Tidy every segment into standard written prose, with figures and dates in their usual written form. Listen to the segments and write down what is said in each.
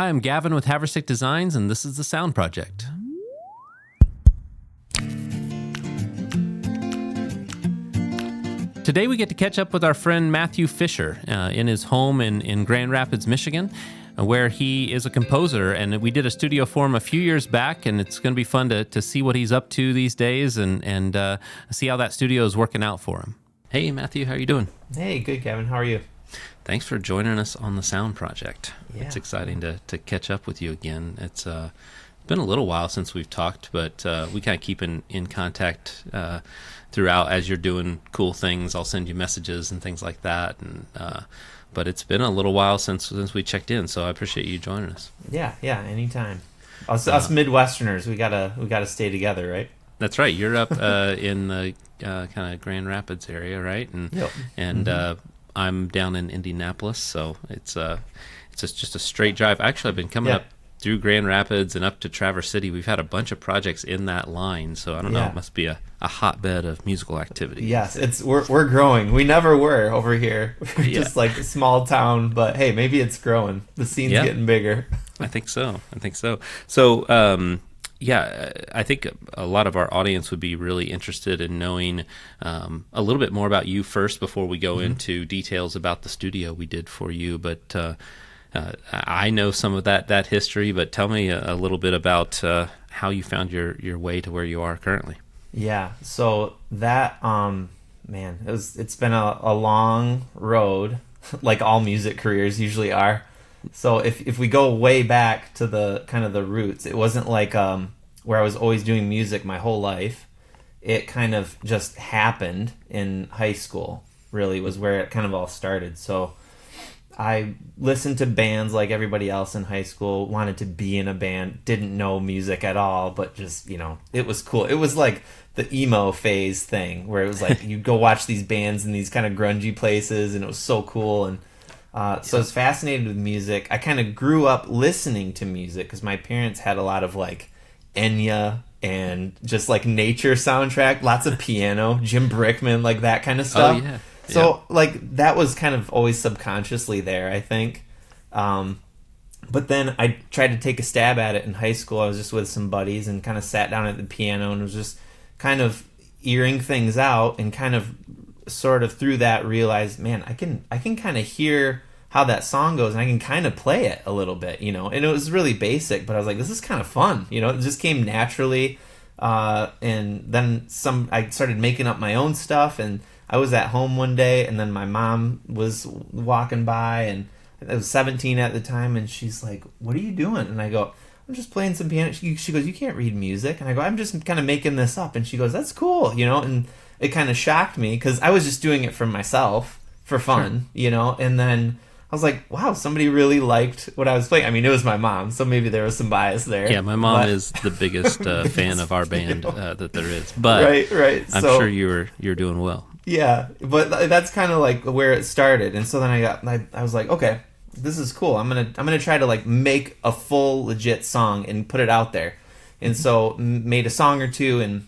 Hi, I'm Gavin with Haverstick Designs, and this is the Sound Project. Today we get to catch up with our friend Matthew Fisher in his home in Grand Rapids, Michigan, where he is a composer, and we did a studio for him a few years back, and it's going to be fun to see what he's up to these days and see how that studio is working out for him. Hey, Matthew, how are you doing? Hey, good, Gavin. How are you? Thanks for joining us on the Sound Project. Yeah. It's exciting to catch up with you again. It's been a little while since we've talked, but we kind of keep in contact throughout as you're doing cool things. I'll send you messages and things like that. And but it's been a little while since we checked in, so I appreciate you joining us. Yeah, anytime. Us Midwesterners, we gotta stay together, right? That's right. You're up in the kind of Grand Rapids area, right? And Yep. And I'm down in Indianapolis, so it's just a straight drive. Actually, I've been coming up through Grand Rapids and up to Traverse City. We've had a bunch of projects in that line, so I don't know. It must be a hotbed of musical activity. Yes, we're growing. We never were over here. We're just like a small town, but hey, maybe it's growing. The scene's getting bigger. I think so. So, I think a lot of our audience would be really interested in knowing a little bit more about you first before we go into details about the studio we did for you. But I know some of that history, but tell me a little bit about how you found your way to where you are currently. Yeah, so that, it's been a long road, like all music careers usually are. So if we go way back to the kind of the roots, it wasn't like where I was always doing music my whole life. It kind of just happened in high school, really, was where it kind of all started. So I listened to bands like everybody else in high school, wanted to be in a band, didn't know music at all, but just, it was cool. It was like the emo phase thing where it was like you'd go watch these bands in these kind of grungy places, and it was so cool. And so I was fascinated with music. I kind of grew up listening to music because my parents had a lot of like Enya and just like nature soundtrack, lots of piano, Jim Brickman, like that kind of stuff. Oh, yeah. So like that was kind of always subconsciously there, I think. But then I tried to take a stab at it in high school. I was just with some buddies and kind of sat down at the piano and was just kind of earing things out, and kind of sort of through that realized, man, I can kind of hear how that song goes, and I can kind of play it a little bit, and it was really basic, but I was like, this is kind of fun, it just came naturally. And then I started making up my own stuff, and I was at home one day, and then my mom was walking by, and I was 17 at the time, and she's like, what are you doing? And I go, I'm just playing some piano. She goes, you can't read music. And I go, I'm just kind of making this up. And she goes, that's cool, and it kind of shocked me because I was just doing it for myself, for fun, and then I was like, wow, somebody really liked what I was playing. I mean, it was my mom, so maybe there was some bias there. Yeah, my mom is the biggest fan of our band that there is. But right. I'm sure you're doing well. Yeah, but that's kind of like where it started. And so then I was like, okay, this is cool. I'm gonna try to like make a full legit song and put it out there. And so made a song or two and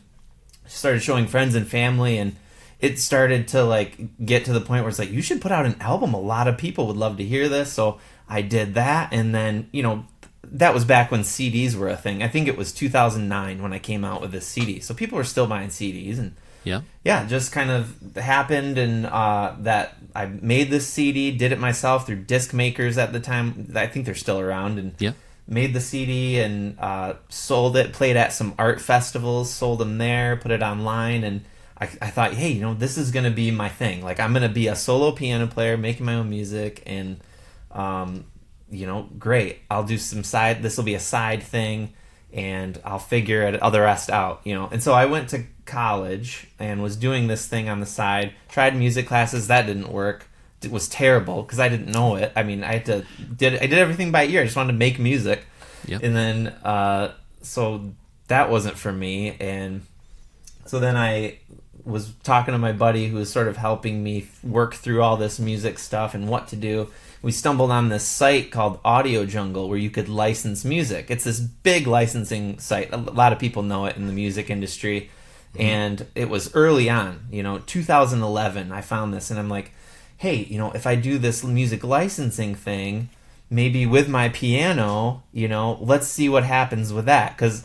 started showing friends and family, and it started to like get to the point where it's like, you should put out an album. A lot of people would love to hear this. So I did that, and then that was back when CDs were a thing. I think it was 2009 when I came out with this CD. So people were still buying CDs, and yeah, just kind of happened, and that I made this CD, did it myself through disc makers at the time. I think they're still around, and made the CD and sold it, played at some art festivals, sold them there, put it online, and I thought, hey, this is going to be my thing. Like, I'm going to be a solo piano player, making my own music, and, great. I'll do this will be a side thing, and I'll figure the rest out, And so I went to college and was doing this thing on the side, tried music classes. That didn't work. It was terrible because I didn't know it. I mean, I did everything by ear. I just wanted to make music. And then, so that wasn't for me. And so then I was talking to my buddy who was sort of helping me work through all this music stuff and what to do. We stumbled on this site called Audio Jungle where you could license music. It's this big licensing site. A lot of people know it in the music industry. And it was early on, 2011, I found this, and I'm like, hey, if I do this music licensing thing, maybe with my piano, let's see what happens with that. Because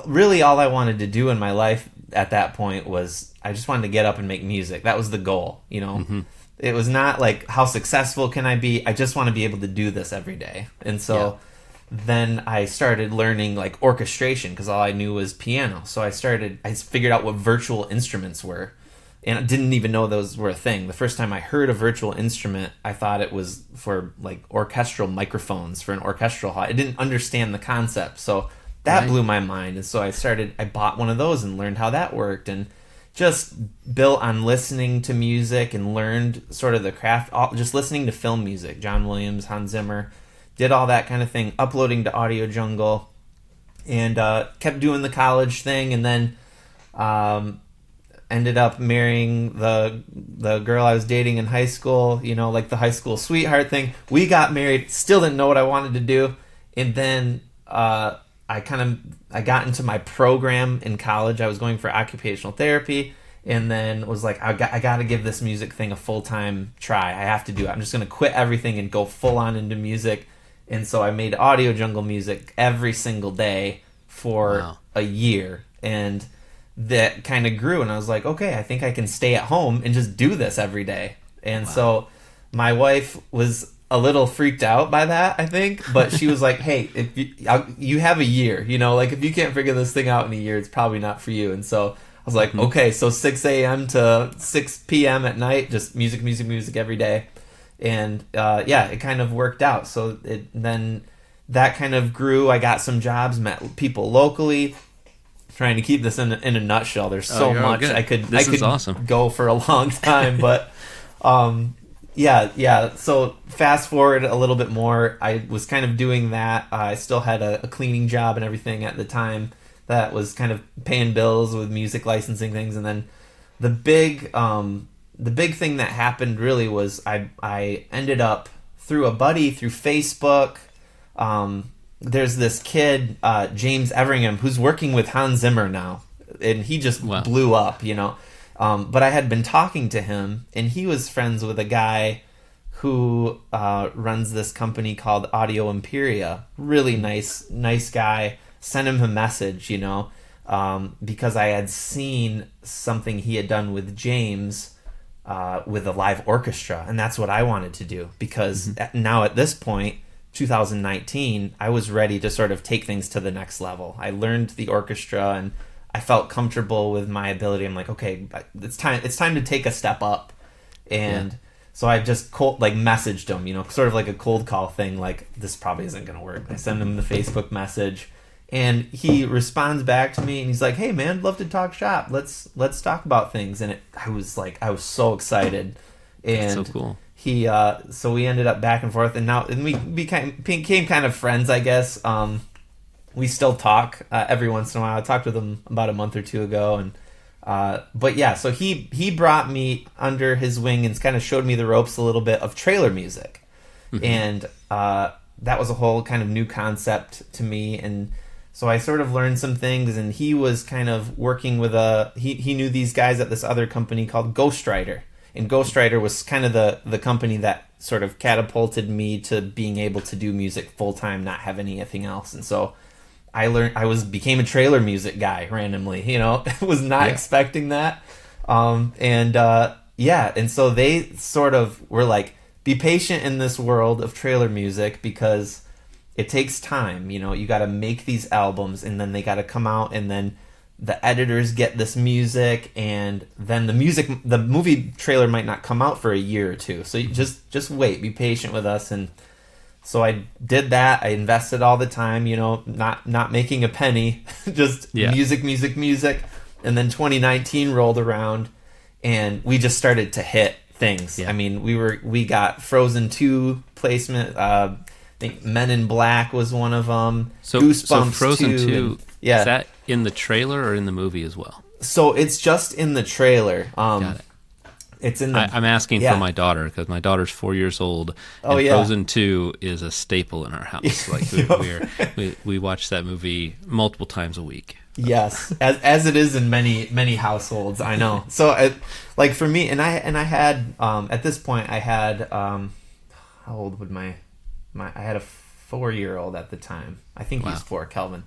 really all I wanted to do in my life at that point was I just wanted to get up and make music. That was the goal, Mm-hmm. It was not like how successful can I be. I just want to be able to do this every day. And so then I started learning like orchestration because all I knew was piano. So I figured out what virtual instruments were. And I didn't even know those were a thing. The first time I heard a virtual instrument, I thought it was for like orchestral microphones for an orchestral hall. I didn't understand the concept. So that blew my mind. And so I bought one of those and learned how that worked, and just built on listening to music and learned sort of the craft, just listening to film music, John Williams, Hans Zimmer, did all that kind of thing, uploading to Audio Jungle, and kept doing the college thing, and then ended up marrying the girl I was dating in high school, like the high school sweetheart thing. We got married, still didn't know what I wanted to do, and then I got into my program in college. I was going for occupational therapy, and then was like, I got to give this music thing a full-time try. I have to do it. I'm just going to quit everything and go full on into music. And so I made Audio Jungle music every single day for a year, and that kind of grew. And I was like, okay, I think I can stay at home and just do this every day. And so my wife was a little freaked out by that, I think, but she was like, hey, if you have a year, like if you can't figure this thing out in a year, it's probably not for you. And so I was like, okay, so 6 a.m. to 6 p.m. at night, just music, music, music every day. And it kind of worked out. So then that kind of grew. I got some jobs, met people locally. Trying to keep this in a nutshell. There's so much I could awesome. Go for a long time, but so fast forward a little bit more. I was kind of doing that. I still had a cleaning job and everything at the time that was kind of paying bills with music licensing things. And then the big thing that happened really was I ended up through a buddy through Facebook. There's this kid, James Everingham, who's working with Hans Zimmer now, and he just blew up, But I had been talking to him, and he was friends with a guy who runs this company called Audio Imperia. Really nice guy. Sent him a message, because I had seen something he had done with James with a live orchestra, and that's what I wanted to do. Because now at this point, 2019, I was ready to sort of take things to the next level. I learned the orchestra, and I felt comfortable with my ability. I'm like, okay, it's time to take a step up. And so I just messaged him, sort of like a cold call thing, like, this probably isn't going to work. I send him the Facebook message, and he responds back to me, and he's like, hey man, love to talk shop. Let's talk about things. And I was so excited. And that's so cool. So we ended up back and forth, and we became kind of friends, I guess. We still talk every once in a while. I talked with him about a month or two ago, and so he brought me under his wing and kind of showed me the ropes a little bit of trailer music, and that was a whole kind of new concept to me. And so I sort of learned some things, and he was kind of working with he knew these guys at this other company called Ghostwriter. And Ghostwriter was kind of the company that sort of catapulted me to being able to do music full time, not have anything else. And so I became a trailer music guy randomly. Was not expecting that. And so they sort of were like, be patient in this world of trailer music because it takes time. You got to make these albums, and then they got to come out, and then the editors get this music, and then the movie trailer might not come out for a year or two. So you just wait, be patient with us. And so I did that. I invested all the time, not making a penny, just music. And then 2019 rolled around, and we just started to hit things. I mean, we got Frozen 2 placement. I think Men in Black was one of them. Goosebumps so Frozen 2, is that in the trailer or in the movie as well? So it's just in the trailer. Got it. It's in the. I'm asking for my daughter because my daughter's 4 years old, and Frozen 2 is a staple in our house. We watch that movie multiple times a week. Yes, as it is in many households. I know. So, for me, and I had at this point I had how old would my I had a 4-year-old at the time. I think Wow. he's 4, Kelvin.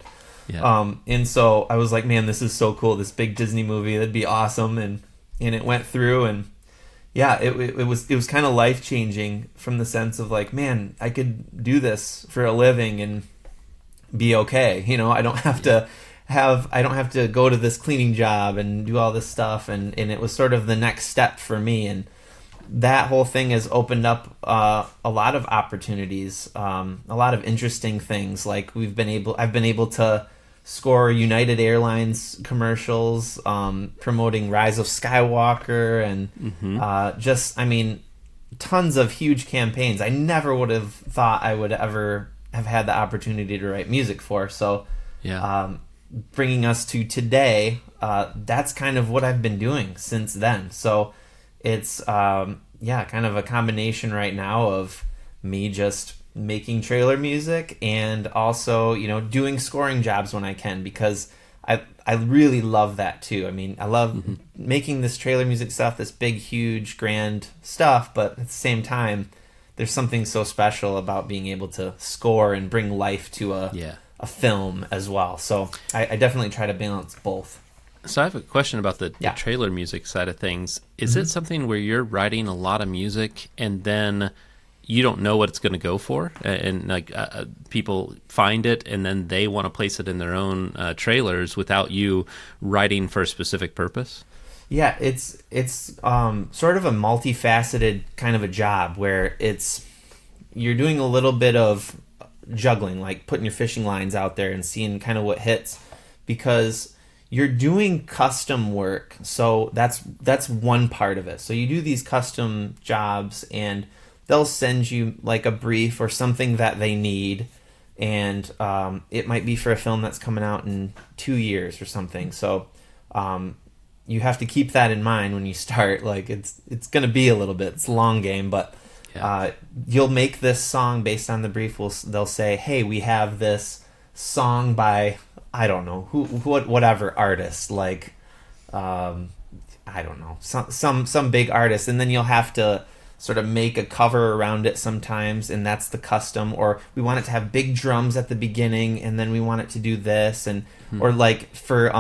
Yeah. And so I was like, man, this is so cool. This big Disney movie, that'd be awesome. And it went through, and yeah, it was kind of life changing from the sense of like, man, I could do this for a living and be okay. I don't have to go to this cleaning job and do all this stuff, and it was sort of the next step for me, and that whole thing has opened up a lot of opportunities, a lot of interesting things. Like I've been able to score United Airlines commercials, promoting Rise of Skywalker, and I mean, tons of huge campaigns. I never would have thought I would ever have had the opportunity to write music for. So, Yeah. bringing us to today, that's kind of what I've been doing since then. So it's kind of a combination right now of me just making trailer music and also doing scoring jobs when I can, because I really love that too. I mean, I love making this trailer music stuff, this big, huge, grand stuff, but at the same time, there's something so special about being able to score and bring life to Yeah. a film as well. So I definitely try to balance both. So I have a question about the Yeah. trailer music side of things. Is it something where you're writing a lot of music and then you don't know what it's going to go for, and like people find it and then they want to place it in their own trailers without you writing for a specific purpose? Yeah, it's sort of a multifaceted kind of a job where you're doing a little bit of juggling, like putting your fishing lines out there and seeing kind of what hits, because you're doing custom work. So that's one part of it. So you do these custom jobs, and they'll send you like a brief or something that they need, and it might be for a film that's coming out in 2 years or something. So you have to keep that in mind when you start. Like it's going to be a little bit. It's a long game, but Yeah. you'll make this song based on the brief. They'll say, "Hey, we have this song by I don't know whatever artist, like I don't know, some big artist," and then you'll have to sort of make a cover around it sometimes, and that's the custom. Or we want it to have big drums at the beginning, and then we want it to do this, and or like for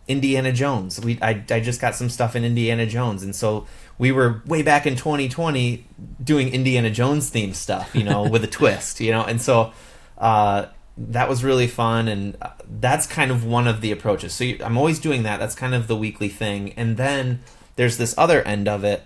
Indiana Jones, I just got some stuff in Indiana Jones, and so we were way back in 2020 doing Indiana Jones themed stuff, with a twist, and so that was really fun, and that's kind of one of the approaches. So I'm always doing that. That's kind of the weekly thing, and then there's this other end of it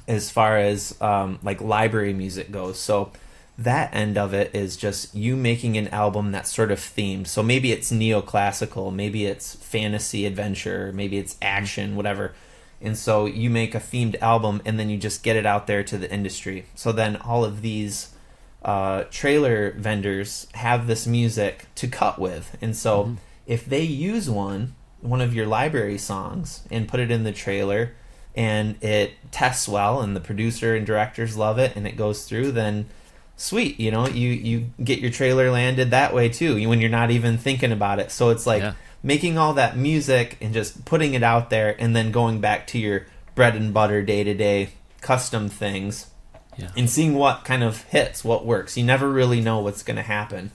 as far as like library music goes. So that end of it is just you making an album that's sort of themed. So maybe it's neoclassical, maybe it's fantasy adventure, maybe it's action, whatever. And so you make a themed album, and then you just get it out there to the industry. So then all of these trailer vendors have this music to cut with. And so if they use one of your library songs and put it in the trailer, and it tests well, and the producer and directors love it, and it goes through, then sweet, you get your trailer landed that way too, when you're not even thinking about it. So it's like making all that music and just putting it out there, and then going back to your bread and butter day-to-day custom things, and seeing what kind of hits, what works. You never really know what's going to happen.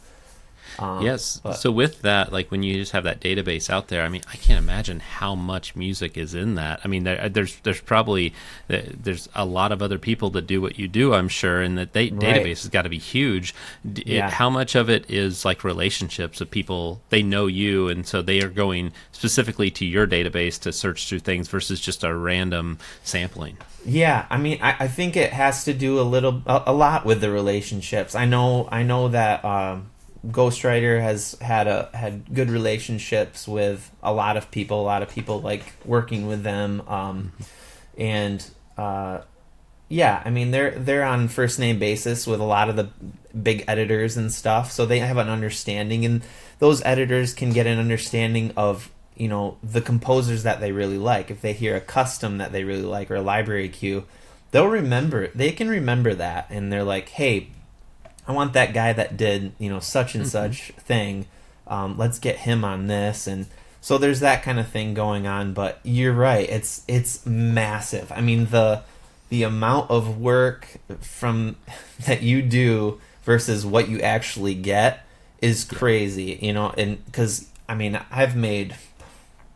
Yes. But So with that, like when you just have that database out there, I mean, I can't imagine how much music is in that. I mean, there's probably there's a lot of other people that do what you do, I'm sure, and that database has got to be huge. How much of it is like relationships of people, they know you, and so they are going specifically to your database to search through things versus just a random sampling? Yeah, I mean, I think it has to do a lot with the relationships. I know that Ghostwriter has had good relationships with a lot of people. A lot of people like working with them, and yeah, I mean they're on first name basis with a lot of the big editors and stuff, so they have an understanding, and those editors can get an understanding of the composers that they really like. If they hear a custom that they really like or a library cue, they can remember that, and they're like, hey, I want that guy that did such and such thing, let's get him on this. And so there's that kind of thing going on. But you're right, it's massive. I mean, the amount of work from that you do versus what you actually get is crazy, you know. And because I mean, I've made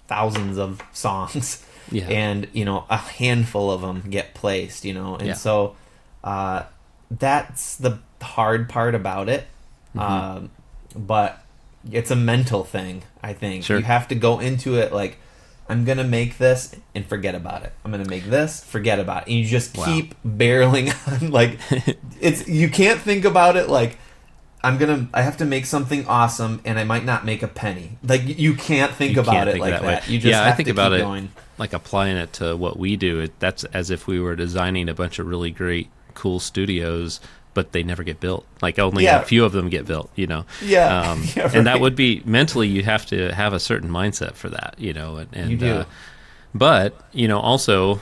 thousands of songs, and you know, a handful of them get placed, you know, and so that's the hard part about it. But it's a mental thing, I think. Sure. You have to go into it like, I'm gonna make this and forget about it. I'm gonna make this, forget about it. And you just keep barreling on. Like, you can't think about it like, I have to make something awesome and I might not make a penny. Like, you can't think about it like that. You just have to keep going. Like applying it to what we do. That's as if we were designing a bunch of really great, cool studios, but they never get built. Like, only a few of them get built, you know? Right. And that would be, mentally, you have to have a certain mindset for that, you know? And you do. But, you know, also,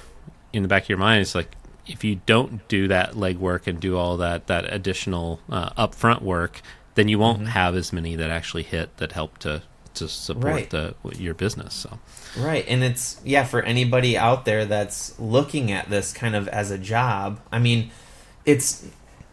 in the back of your mind, it's like, if you don't do that legwork and do all that additional upfront work, then you won't have as many that actually hit that help to support your business. So. Right. And it's, for anybody out there that's looking at this kind of as a job, I mean,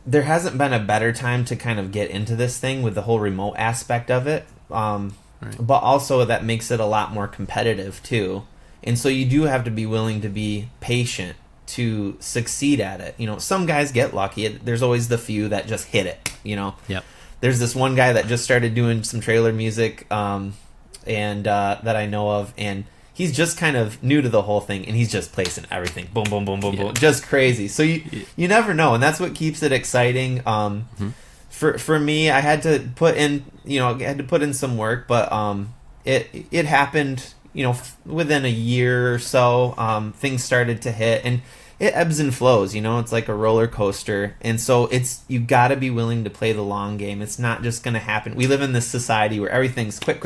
there hasn't been a better time to kind of get into this thing with the whole remote aspect of it. But also that makes it a lot more competitive too. And so you do have to be willing to be patient to succeed at it. You know, some guys get lucky. There's always the few that just hit it, you know. Yep. There's this one guy that just started doing some trailer music and that I know of, and he's just kind of new to the whole thing, and he's just placing everything. Boom, boom, boom, boom, boom. Just crazy. So you never know, and that's what keeps it exciting. For me, I had to put in some work, but it happened, you know, within a year or so. Things started to hit, and it ebbs and flows, you know. It's like a roller coaster, and so you got to be willing to play the long game. It's not just going to happen. We live in this society where everything's quick,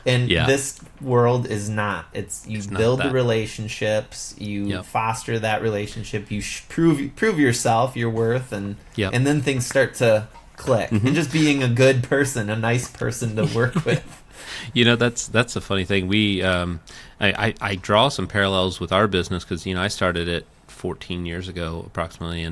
and this world is not. You build the relationships, you foster that relationship, you prove yourself, your worth, and then things start to click. And just being a good person, a nice person to work with. You know, that's a funny thing. We I draw some parallels with our business because, you know, I started it 14 years ago approximately,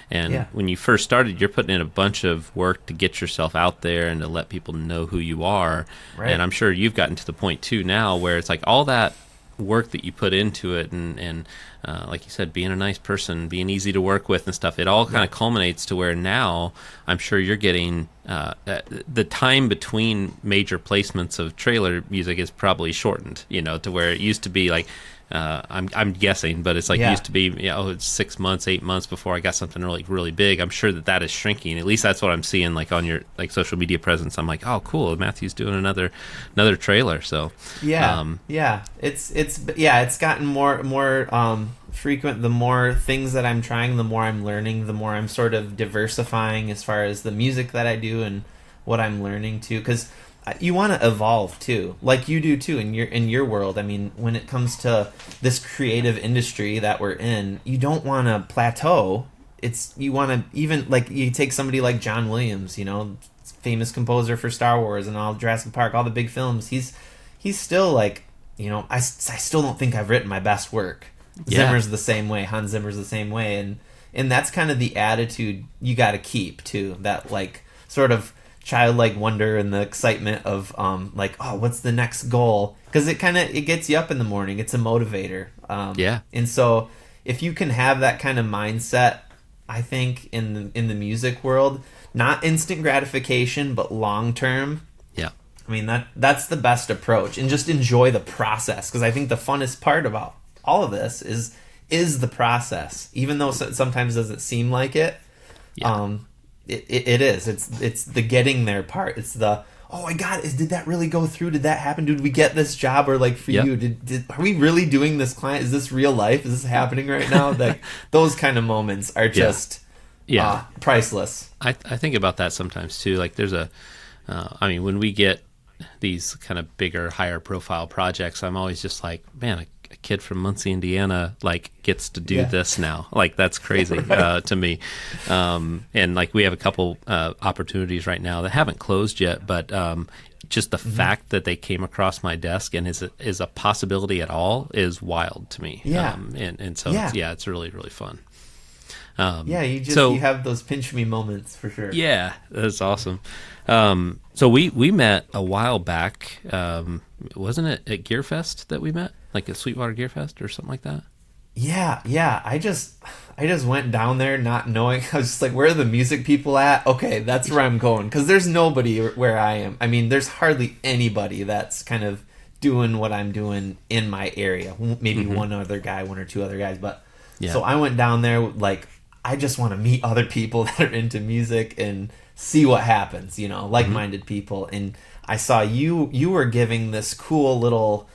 and when you first started, you're putting in a bunch of work to get yourself out there and to let people know who you are. And I'm sure you've gotten to the point too now where it's like all that work that you put into it, and like you said, being a nice person, being easy to work with and stuff, it all kind of culminates to where now I'm sure you're getting the time between major placements of trailer music is probably shortened, you know, to where it used to be like I'm guessing, but it's like it used to be, it's 6 months, 8 months before I got something really big. I'm sure that is shrinking. At least that's what I'm seeing, like on your social media presence. I'm like, oh, cool, Matthew's doing another trailer. So it's gotten more frequent. The more things that I'm trying, the more I'm learning, the more I'm sort of diversifying as far as the music that I do and what I'm learning too, because you want to evolve too, like you do too in your world. I mean, when it comes to this creative industry that we're in, you don't want to plateau. You want to, even like you take somebody like John Williams, you know, famous composer for Star Wars and all Jurassic Park, all the big films. He's still like, you know, I still don't think I've written my best work. Zimmer's the same way. Hans Zimmer's the same way, and that's kind of the attitude you got to keep too. That like sort of childlike wonder and the excitement of like, oh, what's the next goal? Because it gets you up in the morning. It's a motivator. And so if you can have that kind of mindset, I think in the music world, not instant gratification but long term. I mean, that's the best approach, and just enjoy the process, because I think the funnest part about all of this is the process, even though sometimes it doesn't seem like it. It is. It's the getting there part. It's the, oh my God, did that really go through? Did that happen? Did we get this job? Or like for you, are we really doing this client? Is this real life? Is this happening right now? Like those kind of moments are just priceless. I think about that sometimes too. Like there's I mean, when we get these kind of bigger, higher profile projects, I'm always just like, man, a kid from Muncie, Indiana, like gets to do this now. Like that's crazy to me. And like we have a couple opportunities right now that haven't closed yet, but just the fact that they came across my desk and is a possibility at all is wild to me. And so it's really, really fun. Yeah, So you have those pinch me moments for sure. yeah, that's awesome. So we met a while back. Wasn't it at Gearfest that we met, like at Sweetwater Gearfest or something like that? Yeah, yeah. I just went down there not knowing. I was just like, where are the music people at? Okay, that's where I'm going because there's nobody where I am. I mean, there's hardly anybody that's kind of doing what I'm doing in my area. Maybe one other guy, one or two other guys, but Yeah. so I went down there like I just want to meet other people that are into music and see what happens, like-minded people. And I saw you were giving this cool little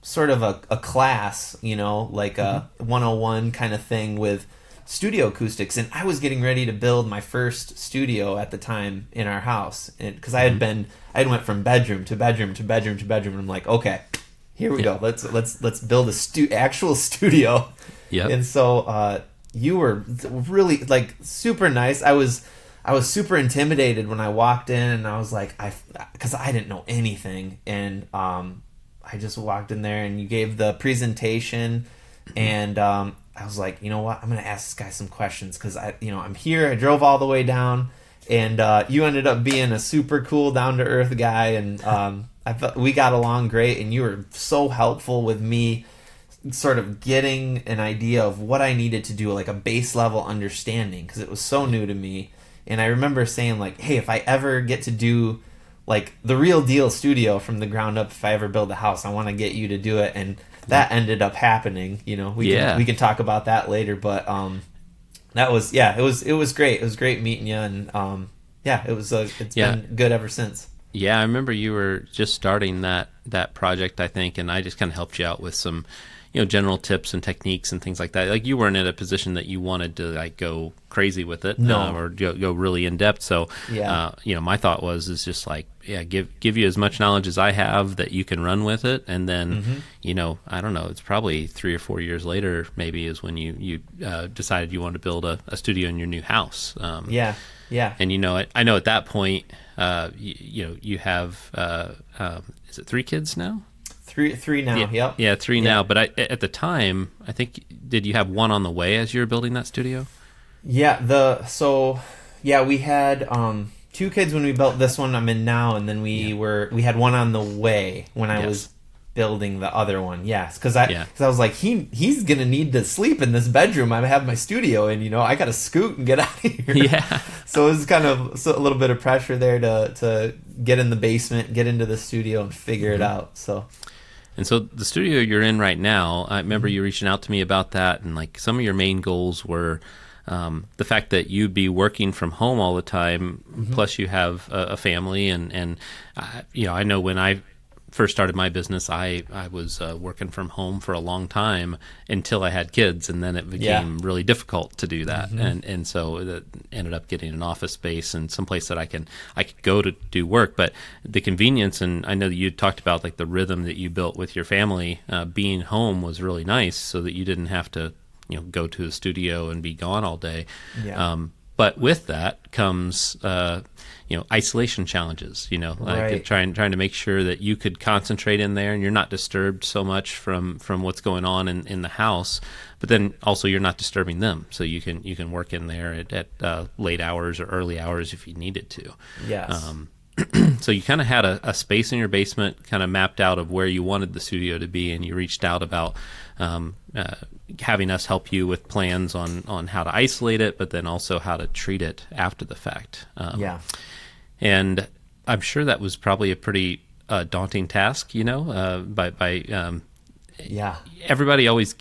sort of a class, like a 101 kind of thing with studio acoustics. And I was getting ready to build my first studio at the time in our house, because I had went from bedroom to bedroom to bedroom to bedroom, and I'm like, okay, here we go. Let's build a actual studio. Yep. And so you were really like super nice. I was super intimidated when I walked in, and I was like, because I didn't know anything, and I just walked in there, and you gave the presentation, and I was like, you know what, I'm gonna ask this guy some questions because I'm here. I drove all the way down, and you ended up being a super cool, down to earth guy, and I thought we got along great, and you were so helpful with me sort of getting an idea of what I needed to do, like a base level understanding, because it was so new to me. And I remember saying like, hey, if I ever get to do like the real deal studio from the ground up, if I ever build a house, I want to get you to do it. And that ended up happening. We can talk about that later, but that was, it was great. It was great meeting you, and it's been good ever since. Yeah, I remember you were just starting that project, I think, and I just kind of helped you out with some general tips and techniques and things like that. Like, you weren't in a position that you wanted to like go crazy with it, or go really in depth. So, my thought is just like, give you as much knowledge as I have that you can run with it, and then, I don't know, it's probably 3 or 4 years later, maybe, is when you decided you wanted to build a studio in your new house. Yeah. And I know at that point, you have is it 3 kids now? Three now. Yeah, Yep. Yeah, 3 now. But at the time, I think, did you have one on the way as you were building that studio? Yeah. We had 2 kids when we built this one I'm in now, and then we had one on the way when I was building the other one. Yes, because I was like, he's gonna need to sleep in this bedroom I have my studio in. I got to scoot and get out of here. Yeah. So it was kind of a little bit of pressure there to get in the basement, get into the studio, and figure it out. And so the studio you're in right now, I remember you reaching out to me about that, and like some of your main goals were the fact that you'd be working from home all the time, plus you have a family, and I know when I first started my business, I was working from home for a long time until I had kids, and then it became really difficult to do that, and so it ended up getting an office space and someplace that I could go to do work. But the convenience, and I know that you talked about like the rhythm that you built with your family, being home was really nice, so that you didn't have to go to the studio and be gone all day. But with that comes isolation challenges, like trying to make sure that you could concentrate in there and you're not disturbed so much from what's going on in the house, but then also you're not disturbing them, so you can work in there at late hours or early hours if you needed to. Yes. So you kind of had a space in your basement kind of mapped out of where you wanted the studio to be, and you reached out about having us help you with plans on how to isolate it, but then also how to treat it after the fact. And I'm sure that was probably a pretty daunting task, everybody always,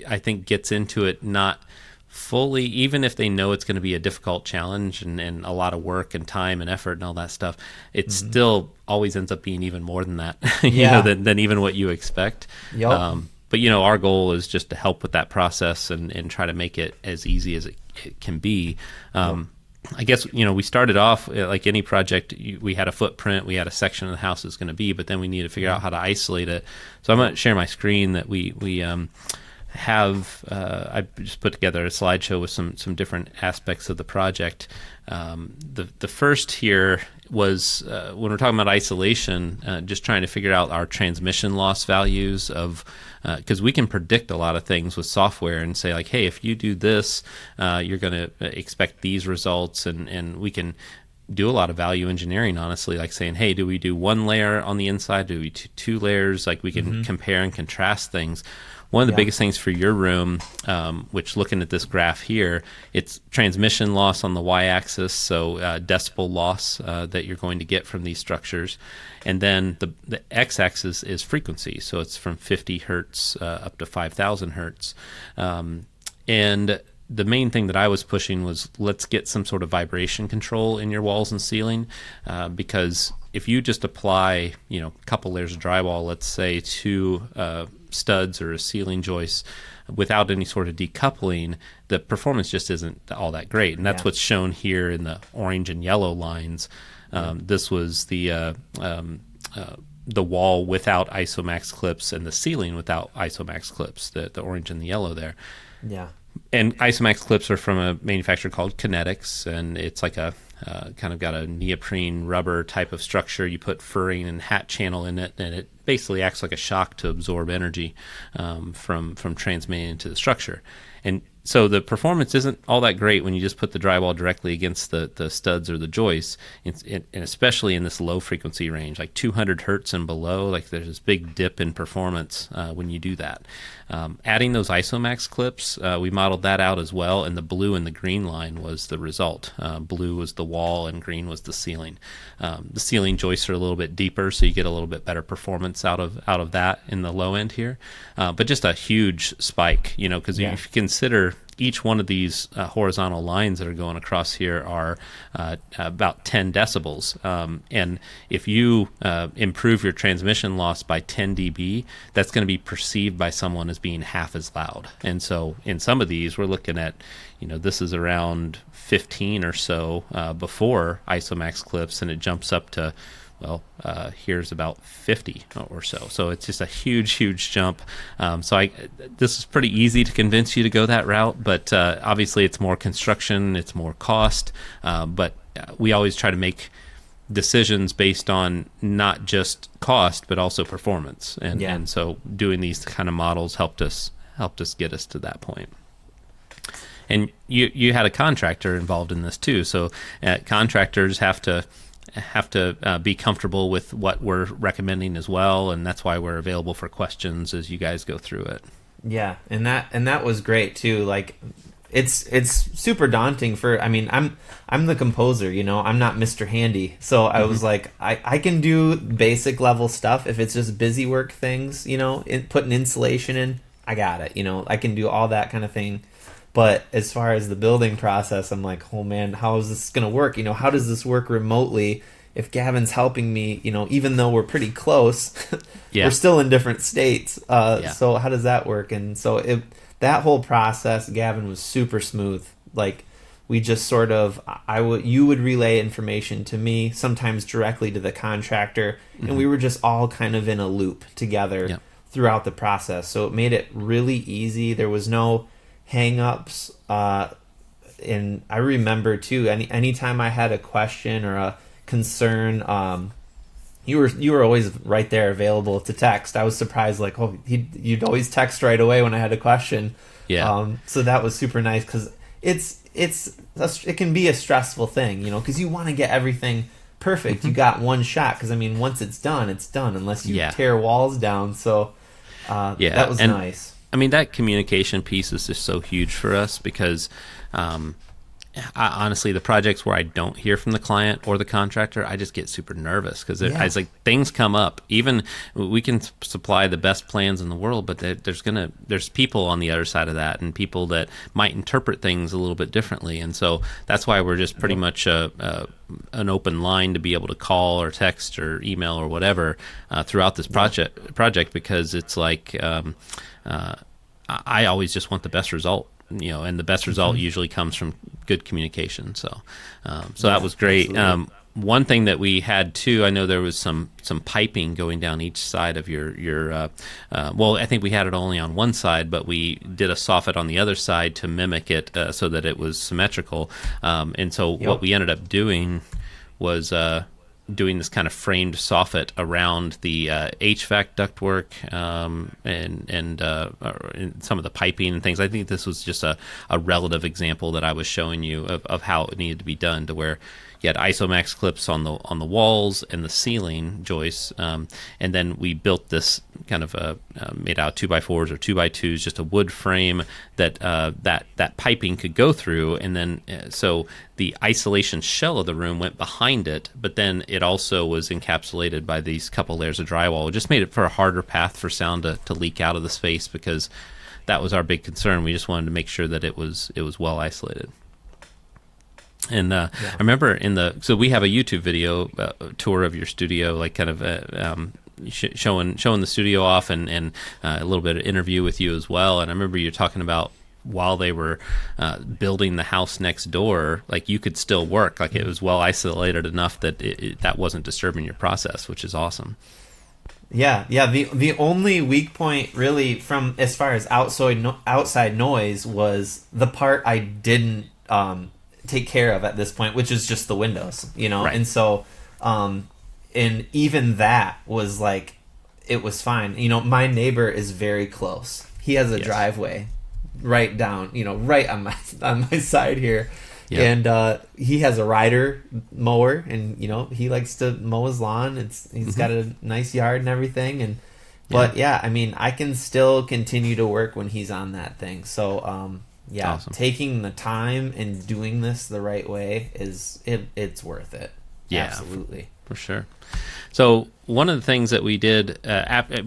I think, gets into it not fully, even if they know it's going to be a difficult challenge and a lot of work and time and effort and all that stuff, it still always ends up being even more than that, than even what you expect. Yep. But our goal is just to help with that process and try to make it as easy as it can be. I guess, we started off like any project, we had a footprint, we had a section of the house it's going to be, but then we need to figure out how to isolate it. So I'm going to share my screen that we have. I just put together a slideshow with some different aspects of the project. The first here was when we're talking about isolation, just trying to figure out our transmission loss values of, because we can predict a lot of things with software and say like, hey, if you do this, you're going to expect these results, and we can do a lot of value engineering, honestly, like saying, hey, do we do one layer on the inside? Do we do two layers? Like we can compare and contrast things. One of the biggest things for your room, which looking at this graph here, it's transmission loss on the y-axis, so decibel loss that you're going to get from these structures. And then the x-axis is frequency, so it's from 50 hertz up to 5,000 hertz. And the main thing that I was pushing was let's get some sort of vibration control in your walls and ceiling, because if you just apply, a couple layers of drywall, let's say to studs or a ceiling joist without any sort of decoupling, the performance just isn't all that great. And that's what's shown here in the orange and yellow lines. This was the wall without ISOMAX clips and the ceiling without ISOMAX clips, the orange and the yellow there. Yeah. And ISOMAX clips are from a manufacturer called Kinetics, and it's like a kind of got a neoprene rubber type of structure. You put furring and hat channel in it, and it basically acts like a shock to absorb energy from transmitting into the structure. And so the performance isn't all that great when you just put the drywall directly against the studs or the joists, and especially in this low frequency range, like 200 hertz and below. Like there's this big dip in performance when you do that. Adding those ISOMAX clips, we modeled that out as well, and the blue and the green line was the result. Blue was the wall and green was the ceiling. The ceiling joists are a little bit deeper, so you get a little bit better performance out of that in the low end here. But just a huge spike, because if you consider each one of these horizontal lines that are going across here are about 10 decibels. And if you improve your transmission loss by 10 dB, that's going to be perceived by someone as being half as loud. And so in some of these, we're looking at, this is around 15 or so before ISOMAX clips, and it jumps up to, here's about 50 or so. So it's just a huge jump. This is pretty easy to convince you to go that route, but obviously it's more construction, it's more cost, but we always try to make decisions based on not just cost, but also performance. And so doing these kind of models helped us get us to that point. And you had a contractor involved in this too. So contractors have to be comfortable with what we're recommending as well, and that's why we're available for questions as you guys go through it. Yeah, and that was great too. Like, it's super daunting I'm the composer, I'm not Mr. Handy, so I was like, I can do basic level stuff if it's just busy work things, putting insulation in, I got it, I can do all that kind of thing. But as far as the building process, I'm like, oh man, how is this going to work? How does this work remotely if Gavin's helping me, even though we're pretty close, we're still in different states. So how does that work? And so that whole process, Gavin, was super smooth. Like, we just sort of, you would relay information to me, sometimes directly to the contractor, and we were just all kind of in a loop together throughout the process. So it made it really easy. There was no hang-ups, and I remember too, anytime I had a question or a concern, you were always right there available to text. I was surprised, like, you'd always text right away when I had a question. So that was super nice, because it can be a stressful thing, because you want to get everything perfect. You got one shot, because once it's done unless you tear walls down. So that was nice. That communication piece is just so huge for us, because honestly, the projects where I don't hear from the client or the contractor, I just get super nervous, because it's like things come up. Even we can supply the best plans in the world, but there's people on the other side of that, and people that might interpret things a little bit differently. And so that's why we're just pretty much an open line to be able to call or text or email or whatever throughout this project, because it's like I always just want the best result, and the best result usually comes from good communication. So that was great. One thing that we had too, I know there was some piping going down each side of your I think we had it only on one side, but we did a soffit on the other side to mimic it so that it was symmetrical. And so what we ended up doing was doing this kind of framed soffit around the HVAC ductwork, and some of the piping and things. I think this was just a relative example that I was showing you of how it needed to be done, to where you had ISOMAX clips on the walls and the ceiling joists, and then we built this kind of made out of 2x4s or 2x2s, just a wood frame that that piping could go through, and then so the isolation shell of the room went behind it, but then it also was encapsulated by these couple layers of drywall. It just made it for a harder path for sound to leak out of the space, because that was our big concern. We just wanted to make sure that it was well isolated. And I remember so we have a YouTube video tour of your studio, like kind of showing the studio off, and a little bit of interview with you as well. And I remember you talking about while they were building the house next door, like you could still work, like it was well isolated enough that that wasn't disturbing your process, which is awesome. Yeah. The only weak point really from as far as outside noise was the part I didn't take care of at this point, which is just the windows, Right. And so and even that was like, it was fine. My neighbor is very close. He has a driveway right down, right on my side here. Yeah. And he has a rider mower, and he likes to mow his lawn. He's got a nice yard and everything, but I mean, I can still continue to work when he's on that thing. So awesome. Taking the time and doing this the right way it's worth it. Yeah, absolutely, for sure. So one of the things that we did,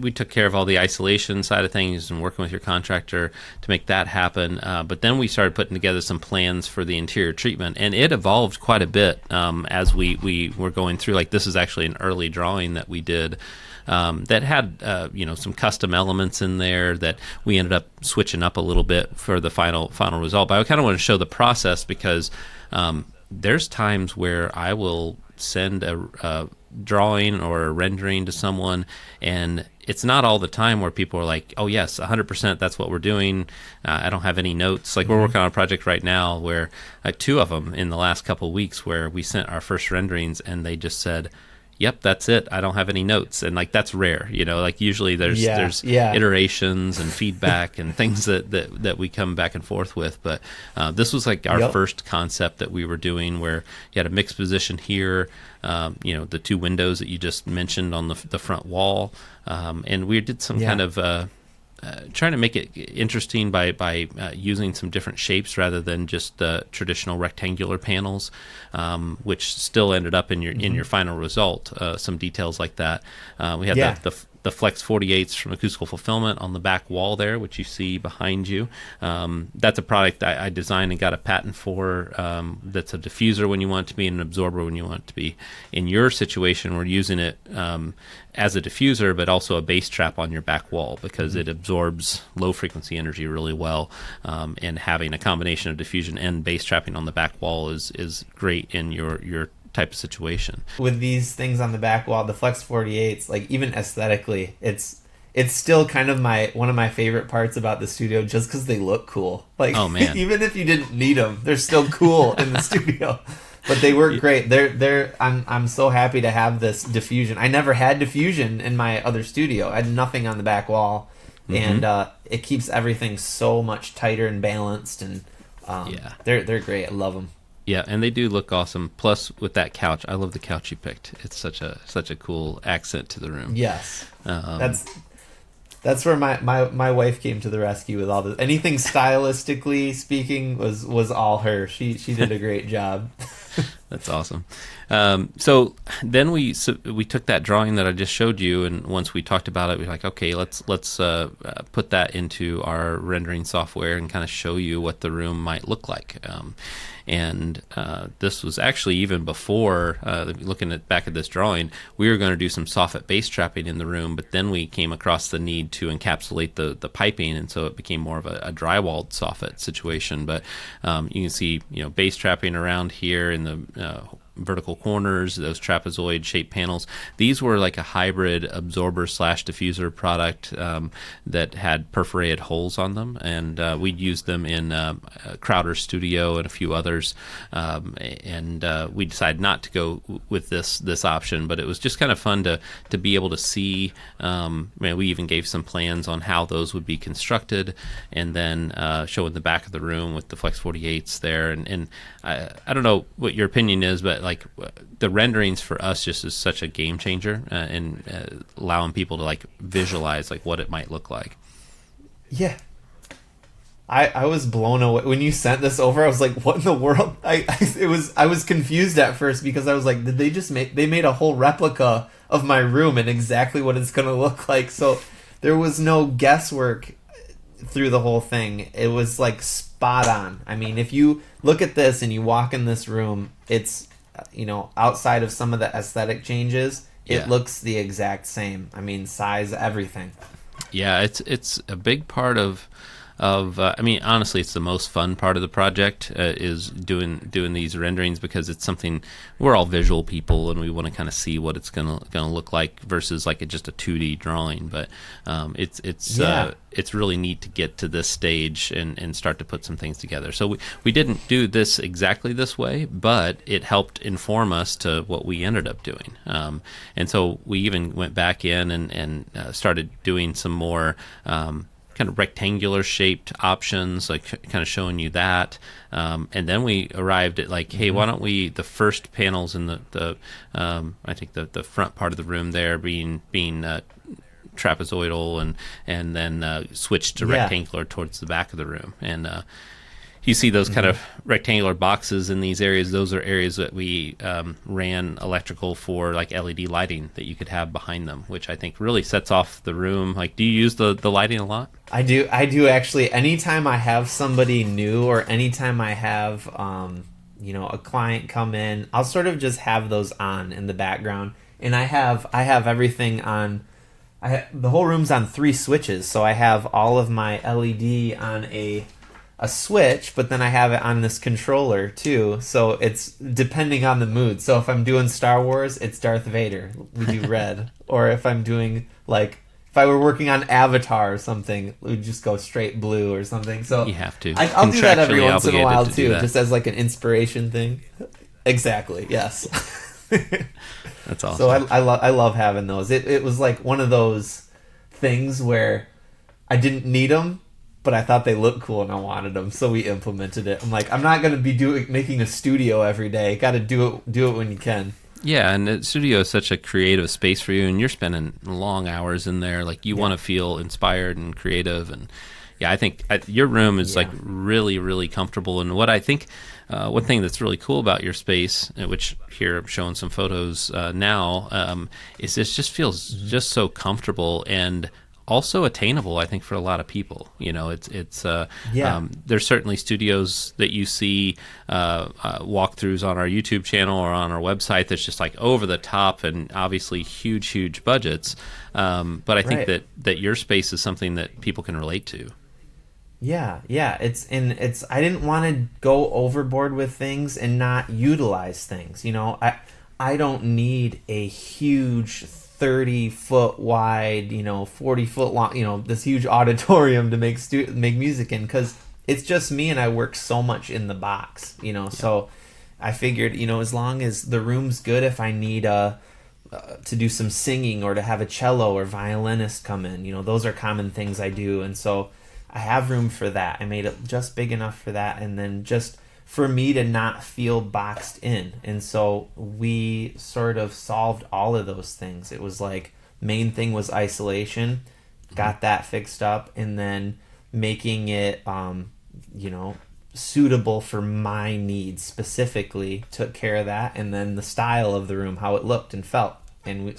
we took care of all the isolation side of things and working with your contractor to make that happen. But then we started putting together some plans for the interior treatment, and it evolved quite a bit as we were going through. Like, this is actually an early drawing that we did that had some custom elements in there that we ended up switching up a little bit for the final result. But I kind of want to show the process, because there's times where I will send a drawing or a rendering to someone, and it's not all the time where people are like, oh yes, 100%, that's what we're doing. I don't have any notes. Like, we're working on a project right now where two of them in the last couple of weeks, where we sent our first renderings and they just said, yep, that's it, I don't have any notes. And like, that's rare, like usually there's iterations and feedback and things that we come back and forth with. But this was like our first concept that we were doing, where you had a mixed position here, the two windows that you just mentioned on the front wall, and we did some kind of trying to make it interesting by using some different shapes rather than just the traditional rectangular panels, which still ended up in your final result. Some details like that. We had the Flex 48s from Acoustical Fulfillment on the back wall there, which you see behind you. That's a product I designed and got a patent for. That's a diffuser when you want it to be, and an absorber when you want it to be. In your situation, we're using it as a diffuser, but also a bass trap on your back wall, because it absorbs low frequency energy really well. And having a combination of diffusion and bass trapping on the back wall is great in your type of situation. With these things on the back wall, the Flex 48s, like, even aesthetically, it's still kind of one of my favorite parts about the studio, just because they look cool. Like, oh man, even if you didn't need them, they're still cool in the studio. But they work great. I'm so happy to have this diffusion. I never had diffusion in my other studio. I had nothing on the back wall, and it keeps everything so much tighter and balanced. And they're great. I love them. Yeah, and they do look awesome. Plus, with that couch, I love the couch you picked. It's such a cool accent to the room. Yes, that's where my wife came to the rescue with all this. Anything stylistically speaking was all her. She did a great job. That's awesome. So then we took that drawing that I just showed you, and once we talked about it, we were like, okay, let's put that into our rendering software and kind of show you what the room might look like. And this was actually even before looking back at this drawing. We were going to do some soffit bass trapping in the room, but then we came across the need to encapsulate the piping, and so it became more of a drywalled soffit situation. But you can see bass trapping around here in the vertical corners, those trapezoid shaped panels. These were like a hybrid absorber slash diffuser product that had perforated holes on them, and we'd used them in Crowder's studio and a few others, and we decided not to go with this option, but it was just kind of fun to be able to see. We even gave some plans on how those would be constructed, and then showing the back of the room with the Flex 48s there. And I don't know what your opinion is, but like the renderings for us just is such a game changer, and allowing people to like visualize like what it might look like. Yeah. I was blown away when you sent this over. I was like, "What in the world?" I was confused at first because I was like, "Did they just they made a whole replica of my room and exactly what it's gonna look like?" So there was no guesswork through the whole thing. It was like spot on. I mean, if you look at this and you walk in this room, it's outside of some of the aesthetic changes, it looks the exact same. I mean, size, everything. Yeah, it's a big part of honestly, it's the most fun part of the project, is doing these renderings, because it's something we're all visual people and we want to kind of see what it's gonna look like versus like just a 2D drawing. But it's really neat to get to this stage and start to put some things together. So we didn't do this exactly this way, but it helped inform us to what we ended up doing. And so we even went back in and started doing some more kind of rectangular shaped options, like kind of showing you that. And then we arrived at like, hey, why don't we, the first panels in the I think the front part of the room there being trapezoidal, and then switch to rectangular towards the back of the room. And you see those kind of rectangular boxes in these areas. Those are areas that we ran electrical for, like LED lighting that you could have behind them, which I think really sets off the room. Like, do you use the lighting a lot? I do actually. Anytime I have somebody new, or anytime I have a client come in, I'll sort of just have those on in the background. And I have everything on. The whole room's on 3 switches, so I have all of my LED on a switch, but then I have it on this controller too, so it's depending on the mood. So if I'm doing Star Wars, it's Darth Vader, we do red. Or if I'm doing, like, if I were working on Avatar or something, we'd just go straight blue or something. So you have to. I'll do that every once in a while too, just as like an inspiration thing. Exactly, yes. That's awesome. So I love having those. It was like one of those things where I didn't need them, but I thought they looked cool and I wanted them, so we implemented it. I'm like, I'm not going to be making a studio every day. Got to do it when you can. Yeah, and the studio is such a creative space for you, and you're spending long hours in there. Like, you want to feel inspired and creative, and yeah, I think your room is like really, really comfortable. And what I think, one thing that's really cool about your space, which here I'm showing some photos now, is this just feels just so comfortable and also attainable, I think, for a lot of people. There's certainly studios that you see walkthroughs on our YouTube channel or on our website that's just like over the top and obviously huge budgets. But I think that your space is something that people can relate to. Yeah. It's I didn't want to go overboard with things and not utilize things. I don't need a huge 30-foot wide, 40-foot long, this huge auditorium to make music in, because it's just me and I work so much in the box, So I figured, as long as the room's good, if I need to do some singing or to have a cello or violinist come in, those are common things I do, and so I have room for that. I made it just big enough for that, and then just for me to not feel boxed in. And so we sort of solved all of those things. It was like, main thing was isolation, got that fixed up, and then making it, suitable for my needs specifically, took care of that. And then the style of the room, how it looked and felt. And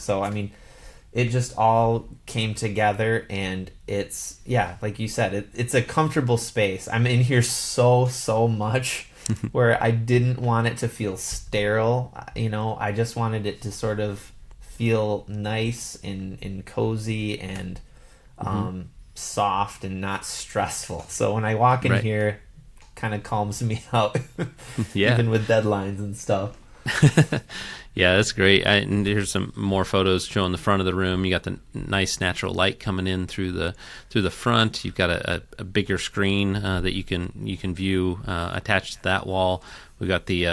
it just all came together, and it's, like you said, it's a comfortable space. I'm in here so much where I didn't want it to feel sterile. I just wanted it to sort of feel nice and cozy and soft and not stressful. So when I walk in here, kind of calms me out, even with deadlines and stuff. Yeah, that's great. And here's some more photos showing the front of the room. You got the nice natural light coming in through the front. You've got a bigger screen that you can view attached to that wall. We've got the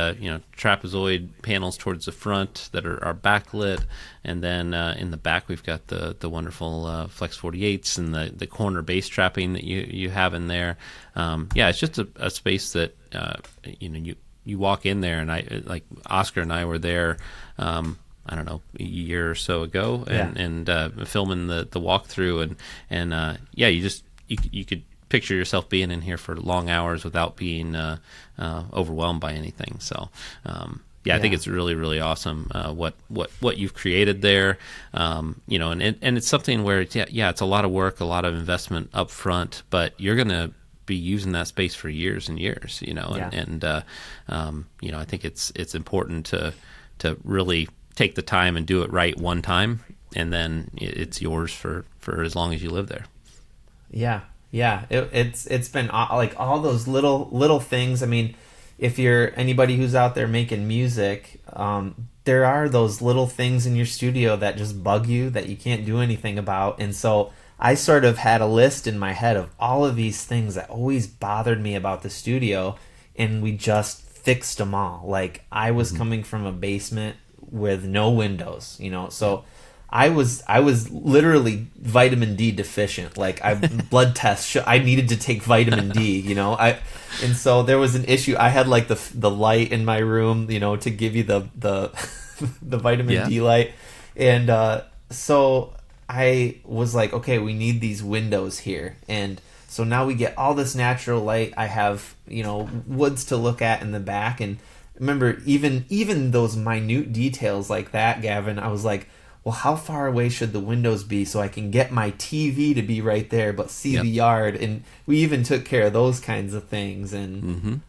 trapezoid panels towards the front that are backlit, and then in the back we've got the wonderful Flex 48s and the corner bass trapping that you have in there. Yeah, it's just a space that you walk in there, and I like Oscar and I were there. I don't know, a year or so ago, and filming the walkthrough, and yeah, you could picture yourself being in here for long hours without being overwhelmed by anything. So I think it's really, really awesome what you've created there. And it's something where it's a lot of work, a lot of investment up front, but you're gonna be using that space for years and years, and I think it's important to really take the time and do it right one time, and then it's yours for as long as you live there. It's been like all those little things. I mean, if you're anybody who's out there making music, there are those little things in your studio that just bug you that you can't do anything about. And so I sort of had a list in my head of all of these things that always bothered me about the studio, and we just fixed them all. Like, I was coming from a basement with no windows, so I was literally vitamin D deficient. Like, blood tests I needed to take vitamin D, and so there was an issue. I had like the light in my room, to give you the the vitamin D light, and so I was like, okay, we need these windows here. And so now we get all this natural light. I have, woods to look at in the back. And remember, even those minute details like that, Gavin, I was like, well, how far away should the windows be so I can get my TV to be right there but see the yard? And we even took care of those kinds of things. And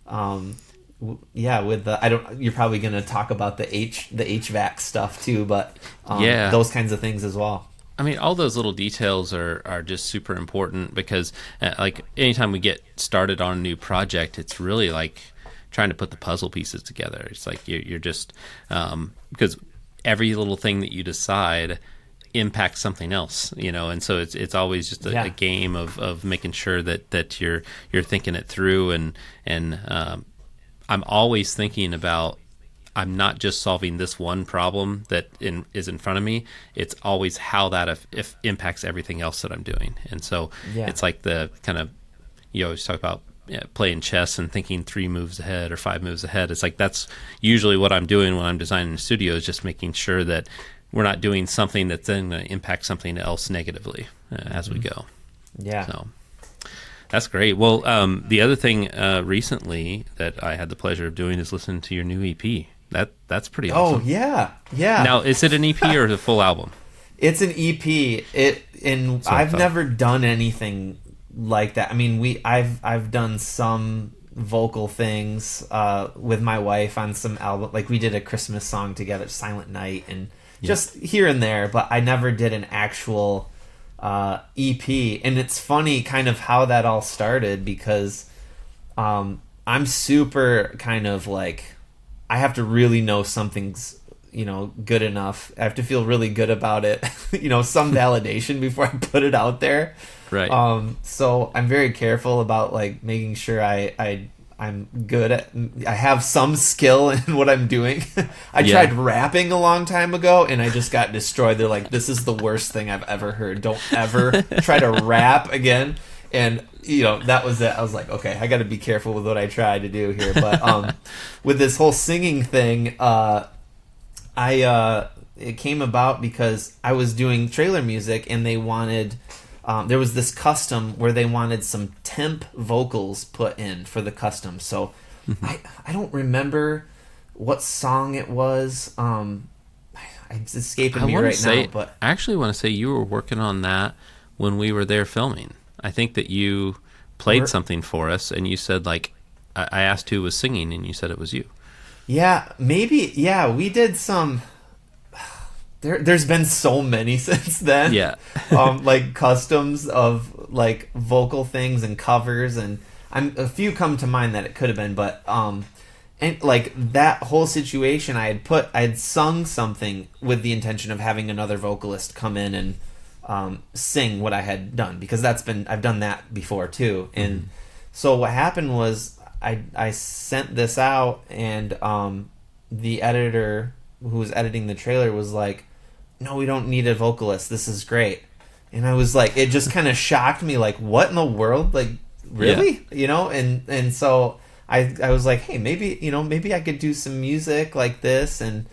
with you're probably going to talk about the HVAC stuff too, but those kinds of things as well. I mean, all those little details are just super important, because like anytime we get started on a new project, it's really like trying to put the puzzle pieces together. It's like you're just because every little thing that you decide impacts something else, and so it's always just a game of making sure that you're thinking it through, and I'm always thinking about, I'm not just solving this one problem that is in front of me. It's always how that if impacts everything else that I'm doing. And so it's like the kind of, you always talk about playing chess and thinking 3 moves ahead or 5 moves ahead. It's like that's usually what I'm doing when I'm designing a studio, is just making sure that we're not doing something that's then going to impact something else negatively as we go. Yeah. So that's great. Well, the other thing recently that I had the pleasure of doing is listening to your new EP. That's pretty awesome. Oh yeah. Now, is it an EP or a full album? It's an EP. I've never done anything like that. I mean, I've done some vocal things with my wife on some album. Like, we did a Christmas song together, Silent Night, and just here and there. But I never did an actual EP. And it's funny, kind of how that all started, because I'm super kind of like, I have to really know something's, good enough. I have to feel really good about it, some validation before I put it out there. Right. So I'm very careful about like making sure I'm good at, I have some skill in what I'm doing. I tried rapping a long time ago and I just got destroyed. They're like, this is the worst thing I've ever heard. Don't ever try to rap again. And that was it. I was like, okay, I got to be careful with what I try to do here. But with this whole singing thing, it came about because I was doing trailer music, and they wanted, there was this custom where they wanted some temp vocals put in for the custom. So I don't remember what song it was. It's escaping me right now. But I actually want to say you were working on that when we were there filming. I think that you played something for us, and you said, like, I asked who was singing, and you said it was you. Yeah, maybe. Yeah, we did some. There's been so many since then. Yeah. Like customs of like vocal things and covers, and a few come to mind that it could have been, but and like that whole situation, I had sung something with the intention of having another vocalist come in and sing what I had done, because I've done that before too. And so what happened was I sent this out, and the editor who was editing the trailer was like, "No, we don't need a vocalist. This is great." And I was like, it just kind of shocked me, like, what in the world? Like, really? Yeah. And so I was like, hey, maybe I could do some music like this, and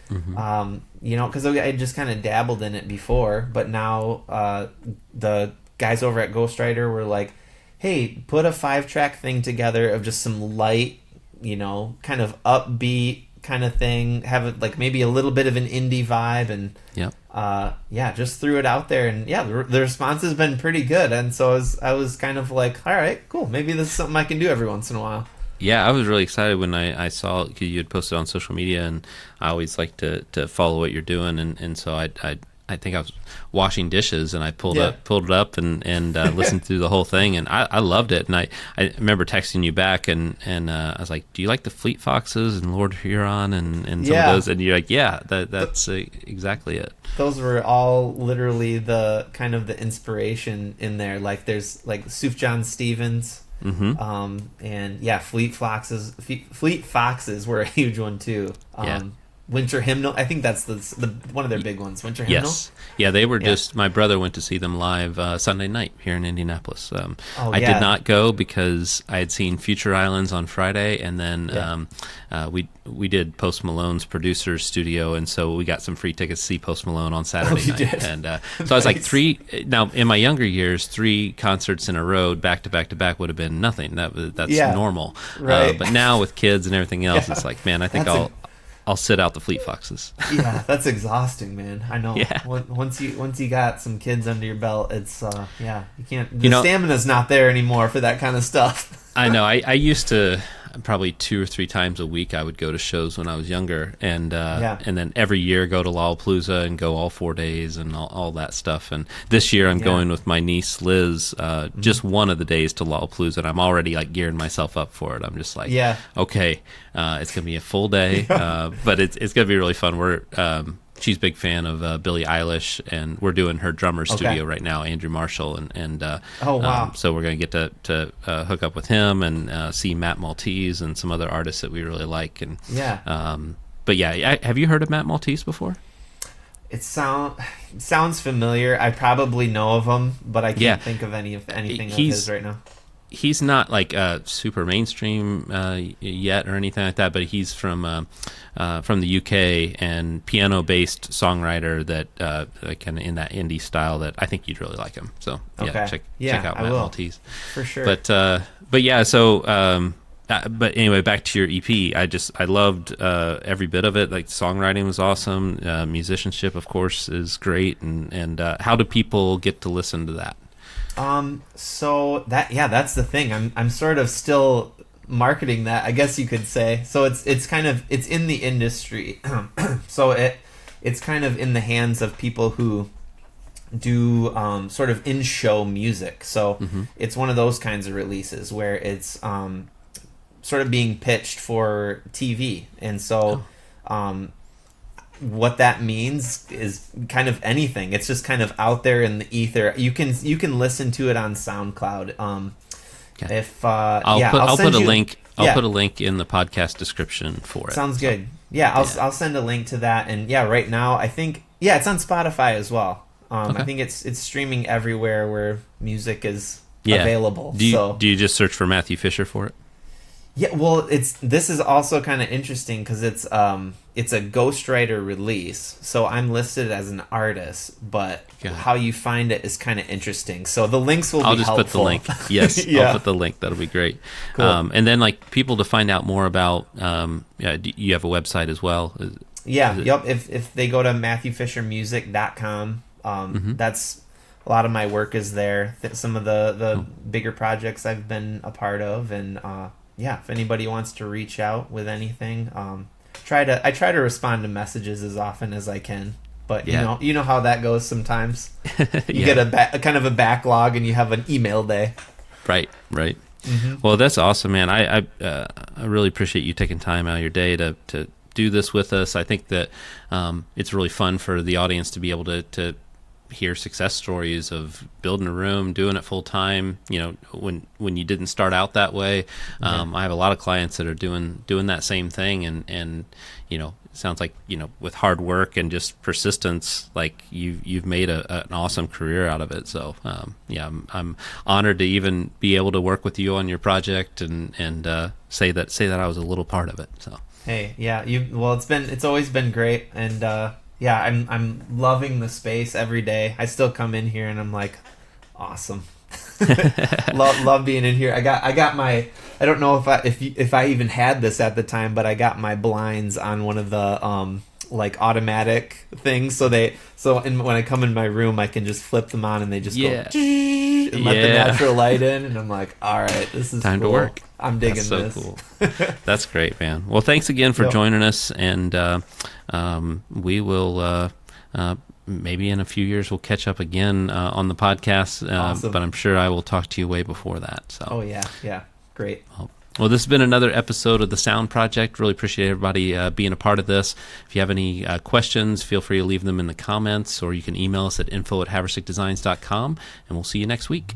because I just kind of dabbled in it before, but now the guys over at Ghostwriter were like, hey, put a 5-track thing together of just some light, kind of upbeat kind of thing, have it like maybe a little bit of an indie vibe, and just threw it out there, and the response has been pretty good, and so I was kind of like, all right, cool, maybe this is something I can do every once in a while. Yeah, I was really excited when I saw, because you had posted on social media, and I always like to follow what you're doing, and so I think I was washing dishes, and I pulled it up and listened through the whole thing, and I loved it. And I remember texting you back, and I was like, do you like the Fleet Foxes and Lord Huron and some of those? And you're like, yeah, that's exactly it. Those were all literally the kind of the inspiration in there. Like there's like Suf John Stevens, and Fleet Foxes were a huge one too. Winter Hymnal, I think that's the one of their big ones. Winter Hymnal. Yes, they were just. My brother went to see them live Sunday night here in Indianapolis. I did not go because I had seen Future Islands on Friday, and then we did Post Malone's producer's studio, and so we got some free tickets to see Post Malone on Saturday night. Did. And so I was like, now in my younger years, 3 concerts in a row, back to back to back, would have been nothing. That's normal. Right. But now with kids and everything else, it's like, man, I think I'll sit out the Fleet Foxes. Yeah, that's exhausting, man. I know. Yeah. Once you got some kids under your belt, it's you can't. The stamina's not there anymore for that kind of stuff. I know. I used to probably 2 or 3 times a week. I would go to shows when I was younger, and then every year go to Lollapalooza and go all 4 days and all that stuff. And this year I'm going with my niece Liz, just one of the days to Lollapalooza, and I'm already like gearing myself up for it. I'm just like, okay, it's gonna be a full day, but it's gonna be really fun. She's a big fan of Billie Eilish, and we're doing her drummer studio right now, Andrew Marshall, and so we're going to get to hook up with him and see Matt Maltese and some other artists that we really like. And have you heard of Matt Maltese before? It sounds familiar. I probably know of him, but I can't think of anything of his right now. He's not like super mainstream yet or anything like that, but he's from the UK, and piano-based songwriter that kind of in that indie style that I think you'd really like him. So check out Matt Maltese for sure. But anyway, back to your EP. I loved every bit of it. Like, songwriting was awesome. Musicianship, of course, is great. And how do people get to listen to that? So that's the thing. I'm sort of still marketing that, I guess you could say. So it's in the industry. So it's kind of in the hands of people who do sort of in-show music. So it's one of those kinds of releases where it's sort of being pitched for TV. And so what that means is kind of anything. It's just kind of out there in the ether. You can listen to it on SoundCloud. If I'll put a link. I'll put a link in the podcast description for it. Sounds good. I'll send a link to that. And right now I think it's on Spotify as well. I think it's streaming everywhere where music is available. Do you just search for Matthew Fisher for it? Yeah, well, this is also kind of interesting because it's a ghostwriter release, so I'm listed as an artist, but how you find it is kind of interesting. So the links will be helpful. I'll just put the link. Yes, I'll put the link. That'll be great. Cool. And then, like, people to find out more about, you have a website as well? If they go to MatthewFisherMusic.com, that's a lot of my work is there. Some of the bigger projects I've been a part of, and if anybody wants to reach out with anything, I try to respond to messages as often as I can. But you know how that goes sometimes. You get a kind of a backlog, and you have an email day. Right. Well, that's awesome, man. I really appreciate you taking time out of your day to do this with us. I think that it's really fun for the audience to be able to hear success stories of building a room, doing it full time. You know, when you didn't start out that way. I have a lot of clients that are doing that same thing, and you know, it sounds like, you know, with hard work and just persistence, like you've made an awesome career out of it. So yeah, I'm honored to even be able to work with you on your project and say that I was a little part of it. So hey, yeah, it's always been great, and yeah, I'm loving the space every day. I still come in here and I'm like, awesome. love being in here. I got my, I don't know if I even had this at the time, but I got my blinds on one of the like automatic things, so when I come in my room I can just flip them on and they just go and let the natural light in, and I'm like, all right, this is time cool. to work. I'm digging That's so this. Cool. That's great, man. Well, thanks again for joining us, and we will maybe in a few years we'll catch up again on the podcast. Awesome. But I'm sure I will talk to you way before that. So. Oh yeah, great. Well, this has been another episode of the S.O.U.N.D Project. Really appreciate everybody being a part of this. If you have any questions, feel free to leave them in the comments, or you can email us at info@haversickdesigns.com, and we'll see you next week.